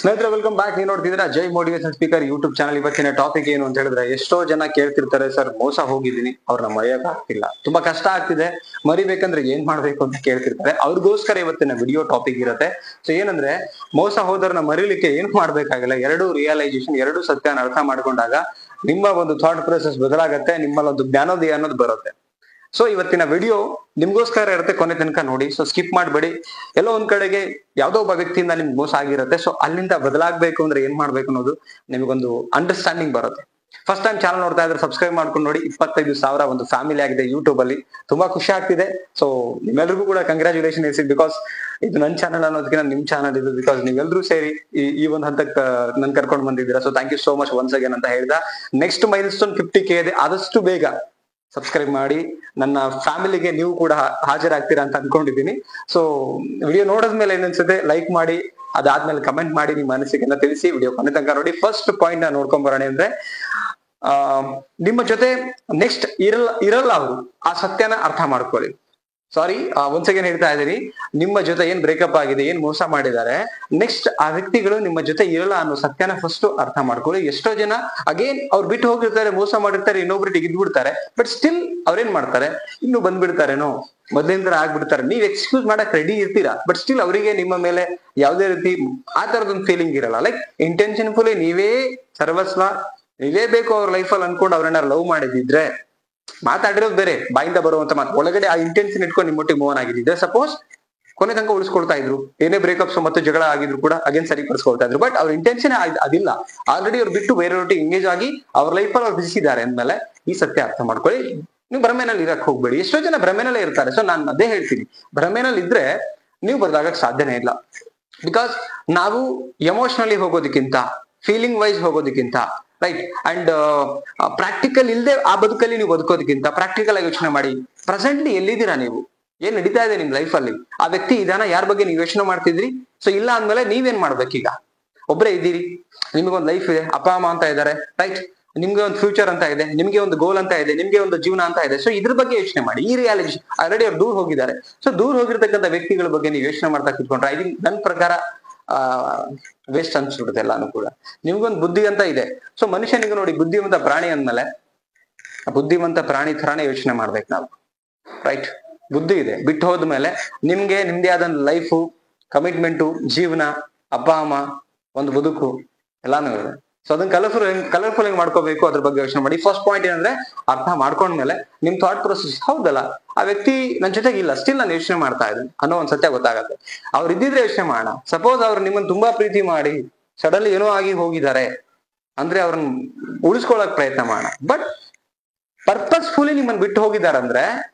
ಸ್ನೇಹಿತರೆ welcome back. ನೀವು ನೋಡ್ತಿದ್ದೀರಾ ಜೈ ಮೋಟಿವೇಶನ್ ಸ್ಪೀಕರ್ ಯೂಟ್ಯೂಬ್ ಚಾನಲ್. ಇವತ್ತಿನ ಟಾಪಿಕ್ ಏನು ಅಂತ ಹೇಳಿದ್ರೆ, ಎಷ್ಟೋ ಜನ ಕೇಳ್ತಿರ್ತಾರೆ, ಸರ್ ಮೋಸ ಹೋಗಿದ್ದೀನಿ, ಅವ್ರನ್ನ ಮರೆಯಕ್ ಆಗ್ತಿಲ್ಲ, ತುಂಬಾ ಕಷ್ಟ ಆಗ್ತಿದೆ, ಮರಿಬೇಕಂದ್ರೆ ಏನ್ ಮಾಡ್ಬೇಕು ಅಂತ ಕೇಳ್ತಿರ್ತಾರೆ. ಅವ್ರಿಗೋಸ್ಕರ ಇವತ್ತಿನ ವಿಡಿಯೋ ಟಾಪಿಕ್ ಇರುತ್ತೆ. ಸೊ ಏನಂದ್ರೆ, ಮೋಸ ಹೋದವ್ರನ್ನ ಮರಿಲಿಕ್ಕೆ ಏನ್ ಮಾಡ್ಬೇಕಾಗಿಲ್ಲ, ಎರಡು ರಿಯಲೈಸೇಷನ್, ಎರಡು ಸತ್ಯನ ಅರ್ಥ ಮಾಡ್ಕೊಂಡಾಗ ನಿಮ್ಮ ಒಂದು ಥಾಟ್ ಪ್ರೊಸೆಸ್ ಬದಲಾಗತ್ತೆ, ನಿಮ್ಮಲ್ಲಿ ಒಂದು ಜ್ಞಾನೋದಯ ಅನ್ನೋದು ಬರುತ್ತೆ. ಸೊ ಇವತ್ತಿನ ವಿಡಿಯೋ ನಿಮ್ಗೋಸ್ಕರ ಇರುತ್ತೆ, ಕೊನೆ ತನಕ ನೋಡಿ. ಸೊ ಸ್ಕಿಪ್ ಮಾಡಬೇಡಿ. ಎಲ್ಲೋ ಒಂದ್ ಕಡೆಗೆ ಯಾವ್ದೋ ಒಬ್ಬ ವ್ಯಕ್ತಿಯಿಂದ ನಿಮ್ಗೆ ಮೋಸ ಆಗಿರುತ್ತೆ. ಸೊ ಅಲ್ಲಿಂದ ಬದಲಾಗಬೇಕು ಅಂದ್ರೆ ಏನ್ ಮಾಡ್ಬೇಕು ಅನ್ನೋದು ನಿಮಗೊಂದು ಅಂಡರ್ಸ್ಟ್ಯಾಂಡಿಂಗ್ ಬರುತ್ತೆ. ಫಸ್ಟ್ ಟೈಮ್ ಚಾನಲ್ ನೋಡ್ತಾ ಇದ್ರೆ ಸಬ್ಸ್ಕ್ರೈಬ್ ಮಾಡ್ಕೊಂಡು ನೋಡಿ. 25,000 ಒಂದು ಫ್ಯಾಮಿಲಿ ಆಗಿದೆ ಯೂಟ್ಯೂಬ್ ಅಲ್ಲಿ, ತುಂಬಾ ಖುಷಿ ಆಗ್ತಿದೆ. ಸೊ ನಿಮ್ಮೆಲ್ರಿಗೂ ಕೂಡ ಕಂಗ್ರಾಚುಲೇಷನ್ ಇಸಿ, ಬಿಕಾಸ್ ಇದು ನನ್ನ ಚಾನಲ್ ಅನ್ನೋದಕ್ಕಿಂತ ನಿಮ್ ಚಾನಲ್ ಇದು, ಬಿಕಾಸ್ ನೀವೆಲ್ಲರೂ ಸೇರಿ ಈ ಒಂದು ಹಂತಕ್ಕೆ ನನ್ ಕರ್ಕೊಂಡು ಬಂದಿದ್ದೀರಾ. So thank you so much once again ಅಂತ ಹೇಳ್ದ. ನೆಕ್ಸ್ಟ್ ಮೈಲ್ ಸ್ಟೋನ್ 50K ಇದೆ, ಆದಷ್ಟು ಬೇಗ ಸಬ್ಸ್ಕ್ರೈಬ್ ಮಾಡಿ ನನ್ನ ಫ್ಯಾಮಿಲಿಗೆ ನೀವು ಕೂಡ ಹಾಜರಾಗ್ತೀರಾ ಅಂತ ಅನ್ಕೊಂಡಿದ್ದೀನಿ. ಸೊ ವಿಡಿಯೋ ನೋಡಿದ್ಮೇಲೆ ಏನನ್ಸುತ್ತೆ ಲೈಕ್ ಮಾಡಿ, ಅದಾದ್ಮೇಲೆ ಕಮೆಂಟ್ ಮಾಡಿ, ನಿಮ್ಮ ಅನಿಸಿಕೆಯನ್ನ ತಿಳಿಸಿ. ವಿಡಿಯೋ ಕೊನೆ ತನಕ ನೋಡಿ. ಫಸ್ಟ್ ಪಾಯಿಂಟ್ ನ ನೋಡ್ಕೊಂಡ್ ಬರೋಣ ಅಂದ್ರೆ, ನಿಮ್ಮ ಜೊತೆ ನೆಕ್ಸ್ಟ್ ಇರಲ್ಲ ಅವರು, ಆ ಸತ್ಯನ ಅರ್ಥ ಮಾಡ್ಕೊಳ್ಳಿ. ಸಾರಿ, ಒನ್ಸ್ ಅಗೇನ್ ಹೇಳ್ತಾ ಇದ್ದೀನಿ, ನಿಮ್ಮ ಜೊತೆ ಏನ್ ಬ್ರೇಕಪ್ ಆಗಿದೆ, ಏನ್ ಮೋಸ ಮಾಡಿದ್ದಾರೆ, ನೆಕ್ಸ್ಟ್ ಆ ವ್ಯಕ್ತಿಗಳು ನಿಮ್ಮ ಜೊತೆ ಇರಲ್ಲ ಅನ್ನೋ ಸತ್ಯನ ಫಸ್ಟ್ ಅರ್ಥ ಮಾಡ್ಕೊಳ್ಳಿ. ಎಷ್ಟೋ ಜನ ಅಗೇನ್ ಅವ್ರು ಬಿಟ್ಟು ಹೋಗಿರ್ತಾರೆ, ಮೋಸ ಮಾಡಿರ್ತಾರೆ, ಇನ್ನೊಬ್ರಿಗೆ ಇದ್ಬಿಡ್ತಾರೆ, ಬಟ್ ಸ್ಟಿಲ್ ಅವ್ರೇನ್ ಮಾಡ್ತಾರೆ, ಇನ್ನು ಬಂದ್ಬಿಡ್ತಾರೇನೋ, ಮೊದ್ಲಿಂದ ಆಗ್ಬಿಡ್ತಾರೆ. ನೀವ್ ಎಕ್ಸ್ಕ್ಯೂಸ್ ಮಾಡಕ್ ರೆಡಿ ಇರ್ತೀರಾ, ಬಟ್ ಸ್ಟಿಲ್ ಅವರಿಗೆ ನಿಮ್ಮ ಮೇಲೆ ಯಾವ್ದೇ ರೀತಿ ಆ ತರದೊಂದು ಫೀಲಿಂಗ್ ಇರಲ್ಲ. ಲೈಕ್ ಇಂಟೆನ್ಷನ್ಫುಲಿ ನೀವೇ ಸರ್ವಸ್ವ, ನೀವೇ ಬೇಕು ಅವ್ರ ಲೈಫಲ್ಲಿ ಅನ್ಕೊಂಡು ಅವ್ರನ್ನ ಲವ್ ಮಾಡಿದಿದ್ರೆ, ಮಾತಾಡಿರೋದು ಬೇರೆ, ಬಾಯಿಂದ ಬರುವಂತ ಮಾತು, ಒಳಗಡೆ ಆ ಇಂಟೆನ್ಷನ್ ಇಟ್ಕೊಂಡು ನಿಮ್ಮೊಟ್ಟಿಗೆ ಮೂವ್ ಆಗಿದ್ರೆ ಸಪೋಸ್ ಕೊನೆ ತನಕ ಉಳಿಸ್ಕೊಳ್ತಾ ಇದ್ರು, ಏನೇ ಬ್ರೇಕಪ್ಸ್ ಮತ್ತು ಜಗಳ ಆಗಿದ್ರು ಕೂಡ ಅಗೇನ್ ಸರಿಪಡಿಸ್ಕೊಳ್ತಾ ಇದ್ರು. ಬಟ್ ಅವ್ರ ಇಂಟೆನ್ಷನ್ ಅದಿಲ್ಲ, ಆಲ್ರೆಡಿ ಅವ್ರು ಬಿಟ್ಟು ಬೇರೆಯವ್ರೊಟ್ಟಿಗೆ ಎಂಗೇಜ್ ಆಗಿ ಅವ್ರ ಲೈಫಲ್ಲಿ ಅವ್ರು ಬಿಸಿದ್ದಾರೆ ಅಂದ್ಮೇಲೆ ಈ ಸತ್ಯ ಅರ್ಥ ಮಾಡ್ಕೊಳ್ಳಿ. ನೀವು ಭ್ರಮೆನಲ್ಲಿ ಇರಕ್ ಹೋಗ್ಬೇಡಿ. ಎಷ್ಟೋ ಜನ ಭ್ರಮೆನಲ್ಲೇ ಇರ್ತಾರೆ. ಸೊ ನಾನು ಅದೇ ಹೇಳ್ತೀನಿ, ಭ್ರಮೆನಲ್ಲಿ ಇದ್ರೆ ನೀವು ಬದಲಾಗಕ್ ಸಾಧ್ಯನೇ ಇಲ್ಲ. ಬಿಕಾಸ್ ನಾವು ಎಮೋಷನಲಿ ಹೋಗೋದಕ್ಕಿಂತ, ಫೀಲಿಂಗ್ ವೈಸ್ ಹೋಗೋದಕ್ಕಿಂತ, ರೈಟ್, ಅಂಡ್ ಪ್ರಾಕ್ಟಿಕಲ್ ಇಲ್ಲದೆ ಆ ಬದುಕಲ್ಲಿ ನೀವು ಬದುಕೋದಕ್ಕಿಂತ ಪ್ರಾಕ್ಟಿಕಲ್ ಆಗಿ ಯೋಚನೆ ಮಾಡಿ. ಪ್ರೆಸೆಂಟ್ಲಿ ಎಲ್ಲಿದ್ದೀರಾ ನೀವು, ಏನ್ ನಡೀತಾ ಇದೆ ನಿಮ್ ಲೈಫ್ ಅಲ್ಲಿ, ಆ ವ್ಯಕ್ತಿ ಇದಾನ, ಯಾರ ಬಗ್ಗೆ ನೀವು ಯೋಚನೆ ಮಾಡ್ತಿದ್ರಿ. ಸೊ ಇಲ್ಲ ಅಂದ್ಮೇಲೆ ನೀವೇನ್ ಮಾಡ್ಬೇಕೀಗ, ಒಬ್ಬರೇ ಇದ್ದೀರಿ, ನಿಮ್ಗೊಂದು ಲೈಫ್ ಇದೆ, ಅಪ್ಪ ಅಮ್ಮ ಅಂತ ಇದ್ದಾರೆ, ರೈಟ್, ನಿಮ್ಗೆ ಒಂದು ಫ್ಯೂಚರ್ ಅಂತ ಇದೆ, ನಿಮ್ಗೆ ಒಂದು ಗೋಲ್ ಅಂತ ಇದೆ, ನಿಮ್ಗೆ ಒಂದು ಜೀವನ ಅಂತ ಇದೆ. ಸೊ ಇದ್ರ ಬಗ್ಗೆ ಯೋಚನೆ ಮಾಡಿ. ಈ ರಿಯಾಲಿಟಿ ಆಲ್ರೆಡಿ ಅವ್ರು ದೂರ ಹೋಗಿದ್ದಾರೆ. ಸೊ ದೂರ ಹೋಗಿರ್ತಕ್ಕಂಥ ವ್ಯಕ್ತಿಗಳ ಬಗ್ಗೆ ನೀವು ಯೋಚನೆ ಮಾಡ್ತಾ ಕೂತ್ಕೊಂಡ್ರೆ ಐ ಥಿಂಕ್ ನನ್ನ ಪ್ರಕಾರ ವೇಸ್ಟ್ ಅನ್ಸ್ಬಿಡುತ್ತೆ ಎಲ್ಲಾನು ಕೂಡ. ನಿಮ್ಗೊಂದು ಬುದ್ಧಿ ಅಂತ ಇದೆ. ಸೊ ಮನುಷ್ಯನಿಗೆ ನೋಡಿ, ಬುದ್ಧಿವಂತ ಪ್ರಾಣಿ ಅಂದ್ಮೇಲೆ ಬುದ್ಧಿವಂತ ಪ್ರಾಣಿ ತರಾನೇ ಯೋಚನೆ ಮಾಡ್ಬೇಕು ನಾವು, ರೈಟ್. ಬುದ್ಧಿ ಇದೆ, ಬಿಟ್ಟು ಹೋದ್ಮೇಲೆ ನಿಮ್ಗೆ ನಿಮ್ದೇ ಆದ ಲೈಫು, ಕಮಿಟ್ಮೆಂಟು, ಜೀವನ, ಅಪ್ಪ ಅಮ್ಮ, ಒಂದು ಬದುಕು ಎಲ್ಲಾನು ಇದೆ. ಸೊ ಅದನ್ನ ಕಲರ್ಫುಲ್ ಆಗಿ ಮಾಡ್ಕೋಬೇಕು, ಅದ್ರ ಬಗ್ಗೆ ಯೋಚನೆ ಮಾಡಿ. ಫಸ್ಟ್ ಪಾಯಿಂಟ್ ಏನಂದ್ರೆ, ಅರ್ಥ ಮಾಡ್ಕೊಂಡ್ಮೇಲೆ ನಿಮ್ ಥಾಟ್ ಪ್ರೊಸೆಸ್, ಹೌದಲ್ಲ ಆ ವ್ಯಕ್ತಿ ನನ್ನ ಜೊತೆಗೆ ಇಲ್ಲ, ಸ್ಟಿಲ್ ನಾನು ಯೋಚನೆ ಮಾಡ್ತಾ ಇದ್ದೀನಿ ಅನ್ನೋ ಒಂದ್ ಸತ್ಯ ಗೊತ್ತಾಗತ್ತೆ. ಅವ್ರು ಇದ್ದಿದ್ರೆ ಯೋಚನೆ ಮಾಡೋಣ. ಸಪೋಸ್ ಅವ್ರು ನಿಮ್ಮನ್ನ ತುಂಬಾ ಪ್ರೀತಿ ಮಾಡಿ ಸಡನ್ಲಿ ಏನೋ ಆಗಿ ಹೋಗಿದ್ದಾರೆ ಅಂದ್ರೆ ಅವ್ರನ್ನ ಉಳಿಸ್ಕೊಳಕ್ ಪ್ರಯತ್ನ ಮಾಡೋಣ. ಬಟ್ ಪರ್ಪಸ್ಫುಲಿ ನಿಮ್ಮನ್ನ ಬಿಟ್ಟು ಹೋಗಿದ್ದಾರೆ ಅಂದ್ರೆ,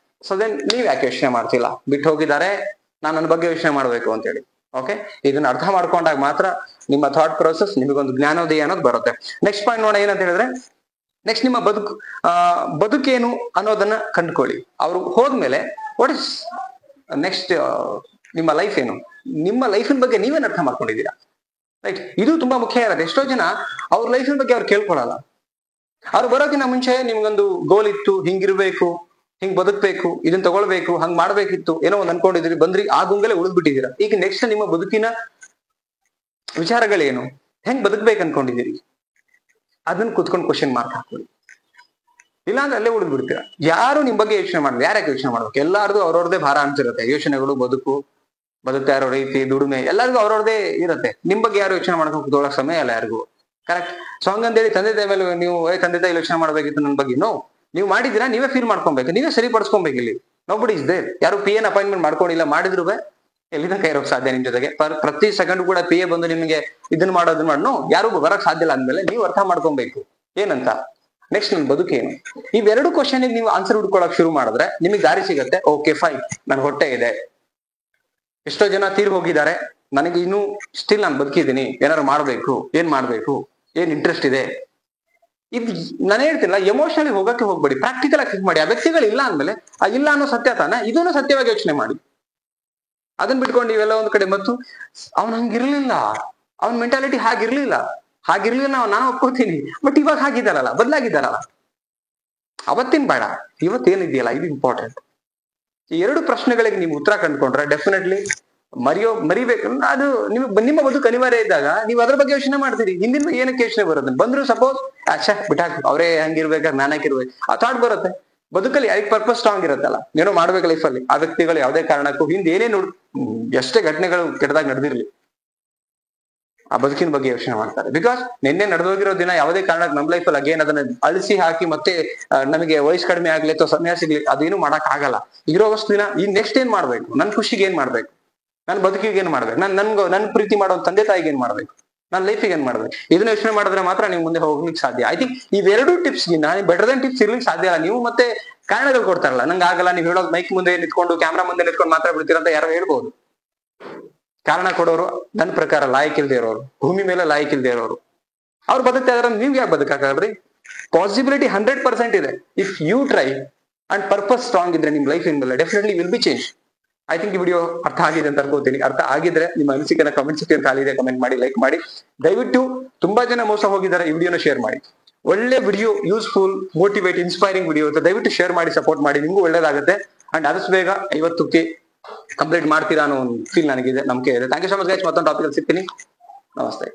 ಸೊ ದೆನ್ ನೀವ್ ಯಾಕೆ ಯೋಚನೆ ಮಾಡ್ತಿಲ್ಲ, ಬಿಟ್ಟು ಹೋಗಿದ್ದಾರೆ, ನಾನು ನನ್ನ ಬಗ್ಗೆ ಯೋಚನೆ ಮಾಡ್ಬೇಕು ಅಂತೇಳಿ. ಓಕೆ, ಇದನ್ನ ಅರ್ಥ ಮಾಡ್ಕೊಂಡಾಗ ಮಾತ್ರ ನಿಮ್ಮ ಥಾಟ್ ಪ್ರೊಸೆಸ್, ನಿಮಗೊಂದು ಜ್ಞಾನೋದಯ ಅನ್ನೋದು ಬರುತ್ತೆ. ನೆಕ್ಸ್ಟ್ ಪಾಯಿಂಟ್ ನೋಡೋಣ, ಏನಂತ ಹೇಳಿದ್ರೆ, ನೆಕ್ಸ್ಟ್ ನಿಮ್ಮ ಬದುಕೇನು ಅನ್ನೋದನ್ನ ಕಂಡುಕೊಳ್ಳಿ. ಅವ್ರು ಹೋದ್ಮೇಲೆ ವಾಟ್ ಇಸ್ ನೆಕ್ಸ್ಟ್, ನಿಮ್ಮ ಲೈಫ್ ಏನು, ನಿಮ್ಮ ಲೈಫಿನ ಬಗ್ಗೆ ನೀವೇನ್ ಅರ್ಥ ಮಾಡ್ಕೊಂಡಿದ್ದೀರಾ, ರೈಟ್. ಇದು ತುಂಬಾ ಮುಖ್ಯ ಇರುತ್ತೆ. ಎಷ್ಟೋ ಜನ ಅವ್ರ ಲೈಫಿನ ಬಗ್ಗೆ ಅವ್ರು ಕೇಳ್ಕೊಳಲ್ಲ. ಅವ್ರು ಬರೋಕಿನ್ನ ಮುಂಚೆ ನಿಮ್ಗೊಂದು ಗೋಲ್ ಇತ್ತು, ಹಿಂಗಿರ್ಬೇಕು, ಹಿಂಗ್ ಬದುಕ್ಬೇಕು, ಇದನ್ನ ತಗೊಳ್ಬೇಕು, ಹಂಗ್ ಮಾಡ್ಬೇಕಿತ್ತು, ಏನೋ ಒಂದ್ ಅನ್ಕೊಂಡಿದ್ರಿ, ಬಂದ್ರಿ, ಆ ಗುಂಗಲೇ ಉಳಿದ್ಬಿಟ್ಟಿದ್ದೀರಾ. ಈಗ ನೆಕ್ಸ್ಟ್ ನಿಮ್ಮ ಬದುಕಿನ ವಿಚಾರಗಳೇನು, ಹೆಂಗ್ ಬದುಕ್ಬೇಕು ಅನ್ಕೊಂಡಿದ್ದೀರಿ, ಅದನ್ನ ಕುತ್ಕೊಂಡು ಕ್ವಶನ್ ಮಾರ್ಕ್ ಹಾಕೊಳ್ಳಿ. ಇಲ್ಲಾಂದ್ರೆ ಅಲ್ಲೇ ಉಳಿದ್ಬಿಡ್ತೀರಾ. ಯಾರು ನಿಮ್ ಬಗ್ಗೆ ಯೋಚನೆ ಮಾಡ್ಬೇಕು, ಯಾರ್ಯಾಕೆ ಯೋಚನೆ ಮಾಡ್ಬೇಕು, ಎಲ್ಲಾರ್ದು ಅವ್ರವ್ರದೇ ಭಾರ ಅನ್ಸಿರುತ್ತೆ. ಯೋಚನೆಗಳು, ಬದುಕ್ತಾ ಇರೋ ರೀತಿ, ದುಡಿಮೆ, ಎಲ್ಲರಿಗೂ ಅವ್ರವ್ರದೇ ಇರುತ್ತೆ. ನಿಮ್ ಬಗ್ಗೆ ಯಾರು ಯೋಚನೆ ಮಾಡ್ಕೊಂಡು ಕೂತ್ಕೊಳ್ಳೋ ಸಮಯ ಅಲ್ಲ ಯಾರಿಗೂ, ಕರೆಕ್ಟ್. ಸೊ ಹಂಗಂತೇಳಿ ತಂದೆ ತಾಯಿ ಮೇಲೆ ನೀವು ತಂದೆ ತಾಯಿ ಯೋಚನೆ ಮಾಡ್ಬೇಕಿತ್ತು ನನ್ನ ಬಗ್ಗೆ, ನೋ. ನೀವು ಮಾಡಿದಿರಾ, ನೀವೇ ಫೀಲ್ ಮಾಡ್ಕೊಬೇಕು, ನೀವೇ ಸರಿಪಡಿಸ್ಕೊಬೇಕು. ಇಲ್ಲಿ ನೋಬಡಿ ಇಸ್ ದೇರ್. ಯಾರು PA ಅಪಾಯಿಂಟ್ಮೆಂಟ್ ಮಾಡ್ಕೊಂಡಿಲ್ಲ, ಮಾಡಿದ್ರು ಎಲ್ಲಿ ತನಕ ಇರೋಕ್ ಸಾಧ್ಯ ನಿಮ್ ಜೊತೆಗೆ. ಪ್ರತಿ ಸೆಕೆಂಡ್ ಕೂಡ PA ಬಂದು ನಿಮಗೆ ಇದನ್ನ ಮಾಡೋದನ್ನ ಮಾಡೋ, ಯಾರು ಬರಕ್ ಸಾಧ್ಯ ಇಲ್ಲ ಅಂದ್ಮೇಲೆ ನೀವು ಅರ್ಥ ಮಾಡ್ಕೊಬೇಕು ಏನಂತ, ನೆಕ್ಸ್ಟ್ ನನ್ ಬದುಕೇನು. ಇವೆರಡು ಕ್ವಶನ್ ನೀವು ಆನ್ಸರ್ ಹುಡ್ಕೊಳಕ್ ಶುರು ಮಾಡಿದ್ರೆ ನಿಮಗೆ ದಾರಿ ಸಿಗತ್ತೆ. ಓಕೆ ಫೈನ್, ನನ್ ಹೊಟ್ಟೆ ಇದೆ, ಎಷ್ಟೋ ಜನ ತೀರ್ ಹೋಗಿದ್ದಾರೆ, ನನಗೆ ಇನ್ನೂ ಸ್ಟಿಲ್ ನಾನು ಬದುಕಿದ್ದೀನಿ, ಏನಾದ್ರು ಮಾಡ್ಬೇಕು, ಏನ್ ಇಂಟ್ರೆಸ್ಟ್ ಇದೆ. ಇದು ನಾನು ಹೇಳ್ತಿಲ್ಲ, ಎಮೋಷನಲಿ ಹೋಗಕ್ಕೆ ಹೋಗ್ಬೇಡಿ, ಪ್ರಾಕ್ಟಿಕಲ್ ಆಗಿ ಮಾಡಿ. ಆ ವ್ಯಕ್ತಿಗಳು ಇಲ್ಲ ಅಂದ್ಮೇಲೆ ಆ ಇಲ್ಲ ಅನ್ನೋ ಸತ್ಯ ತಾನೆ, ಇದನ್ನು ಸತ್ಯವಾಗಿ ಯೋಚನೆ ಮಾಡಿ. ಅದನ್ನ ಬಿಟ್ಕೊಂಡು ನೀವೆಲ್ಲ ಒಂದ್ ಕಡೆ, ಮತ್ತು ಅವ್ನ್ ಹಂಗಿರ್ಲಿಲ್ಲ, ಅವ್ನ ಮೆಂಟಾಲಿಟಿ ಹಾಗಿರ್ಲಿಲ್ಲ ನಾನು ಒಪ್ಕೋತೀನಿ, ಬಟ್ ಇವಾಗ ಹಾಗಿದ್ದಾರಲ್ಲ, ಬದಲಾಗಿದ್ದಾರಲ್ಲ. ಅವತ್ತಿನ ಬೇಡ, ಇವತ್ತೇನಿದೆಯಲ್ಲ ಇದು ಇಂಪಾರ್ಟೆಂಟ್. ಈ ಎರಡು ಪ್ರಶ್ನೆಗಳಿಗೆ ನೀವು ಉತ್ತರ ಕಂಡುಕೊಂಡ್ರೆ ಡೆಫಿನೆಟ್ಲಿ ಮರಿಬೇಕಂದ್ರೆ ಅದು ನಿಮ್ಮ ಬದುಕು ಅನಿವಾರ್ಯ ಇದ್ದಾಗ ನೀವು ಅದ್ರ ಬಗ್ಗೆ ಯೋಚನೆ ಮಾಡ್ತೀರಿ. ಹಿಂದಿನ ಏನಕ್ಕೆ ಯೋಚನೆ ಬರುತ್ತೆ? ಬಂದ್ರು ಸಪೋಸ್ ಬಿಟ್ಟಾಕ್ ಅವರೇ ಹಂಗಿರ್ಬೇಕಾದ್ರೆ ನಾನ್ ಹಾಕಿರ್ಬೇಕು ಆ ಥಾಟ್ ಬರುತ್ತೆ. ಬದುಕಲ್ಲಿ ಯಾರಿಗೆ ಪರ್ಪಸ್ ಸ್ಟ್ರಾಂಗ್ ಇರುತ್ತಲ್ಲ, ಏನೋ ಮಾಡ್ಬೇಕು ಲೈಫಲ್ಲಿ, ಆ ವ್ಯಕ್ತಿಗಳು ಯಾವುದೇ ಕಾರಣಕ್ಕೂ ಹಿಂದೆ ಏನೇನು ಎಷ್ಟೇ ಘಟನೆಗಳು ಕೆಟ್ಟದಾಗ ನಡೆದಿರ್ಲಿ ಆ ಬದುಕಿನ ಬಗ್ಗೆ ಯೋಚನೆ ಮಾಡ್ತಾರೆ. ಬಿಕಾಸ್ ನಿನ್ನೆ ನಡೆದೋಗಿರೋ ದಿನ ಯಾವುದೇ ಕಾರಣಕ್ಕೆ ನಮ್ ಲೈಫಲ್ಲಿ ಅಗೇನ್ ಅದನ್ನ ಅಳಿಸಿ ಹಾಕಿ ಮತ್ತೆ ನಮಗೆ ವಯಸ್ಸು ಕಡಿಮೆ ಆಗ್ಲಿ ಅಥವಾ ಸಮಯ ಸಿಗ್ಲಿ ಅದೇನು ಮಾಡಕ್ ಆಗಲ್ಲ. ಇರೋವಷ್ಟು ದಿನ ಈ ನೆಕ್ಸ್ಟ್ ಏನ್ ಮಾಡ್ಬೇಕು, ನನ್ ಖುಷಿಗೆ ಏನ್ ಮಾಡ್ಬೇಕು, ನನ್ ಬದುಕಿಗೆ ಏನ್ ಮಾಡ್ಬೇಕು, ನನ್ ಪ್ರೀತಿ ಮಾಡೋ ತಂದೆ ತಾಯಿಗೆ ಏನ್ ಮಾಡ್ಬೇಕು, ನನ್ನ ಲೈಫಿಗೆ ಏನ್ ಮಾಡ್ಬೇಕು, ಇದನ್ನ ಯೋಚನೆ ಮಾಡಿದ್ರೆ ಮಾತ್ರ ನೀವು ಮುಂದೆ ಹೋಗ್ಲಿಕ್ಕೆ ಸಾಧ್ಯ. ಐ ಥಿಂಕ್ ಇವೆರಡು ಟಿಪ್ಸ್ ಬೆಟರ್ ದನ್ ಟಿಪ್ಸ್ ಇರ್ಲಿಕ್ಕೆ ಸಾಧ್ಯ ಇಲ್ಲ. ನೀವು ಮತ್ತೆ ಕಾರಣಗಳು ಕೊಡ್ತಾರಲ್ಲ, ನಂಗೆ ಆಗಲ್ಲ, ನೀವು ಹೇಳೋದು ಮೈಕ್ ಮುಂದೆ ನಿಂತ್ಕೊಂಡು ಕ್ಯಾಮ್ರಾ ಮುಂದೆ ನಿಂತ್ಕೊಂಡು ಮಾತಾಡ್ಬಿಡ್ತೀರ ಅಂತ ಯಾರೋ ಹೇಳ್ಬೋದು. ಕಾರಣ ಕೊಡೋರು ನನ್ನ ಪ್ರಕಾರ ಲಾಯಕಿಲ್ದೇ ಇರೋರು, ಭೂಮಿ ಮೇಲೆ ಲಾಯಕಿಲ್ದೇ ಇರೋರು, ಅವ್ರು ಬದುಕ್ತಾ ಇದಾರೆ, ನೀವ್ ಯಾಕೆ ಬದುಕಾಗಲ್ರಿ? ಪಾಸಿಬಿಲಿಟಿ 100% ಇದೆ. If you try and purpose strong ಇದ್ರೆ ನಿಮ್ life in definitely will be change. I think ಈ ವಿಡಿಯೋ ಅರ್ಥ ಆಗಿದೆ ಅಂತ ಅನ್ಕೋತೀನಿ. ಅರ್ಥ ಆಗಿದ್ರೆ ನಿಮ್ಮ ಅನಿಸಿಕೆನ ಕಮೆಂಟ್ ಸೆಕ್ಷನ್ ಖಾಲಿ ಇದೆ, ಕಮೆಂಟ್ ಮಾಡಿ, ಲೈಕ್ ಮಾಡಿ. ದಯವಿಟ್ಟು ತುಂಬಾ ಜನ ಮೋಸ ಹೋಗಿದ್ದಾರೆ, ಈ ವಿಡಿಯೋನ ಶೇರ್ ಮಾಡಿ. ಒಳ್ಳೆ video, useful, motivate, inspiring video ಅಂತ ದಯವಿಟ್ಟು ಶೇರ್ ಮಾಡಿ, ಸಪೋರ್ಟ್ ಮಾಡಿ, ನಿಮ್ಗೂ ಒಳ್ಳೇದಾಗುತ್ತೆ. ಅಂಡ್ ಆದಷ್ಟು ಬೇಗ 50K ಕಂಪ್ಲೀಟ್ ಮಾಡ್ತೀರಾ ಅನ್ನೋ ಒಂದು ಫೀಲ್ ನನಗಿದೆ, ನಂಬಿಕೆ ಇದೆ. Thank you so much guys. ಮತ್ತೊಂದು ಟಾಪಿಕ್ ಅಲ್ಲಿ ಸಿಗ್ತೀನಿ. ನಮಸ್ತೆ.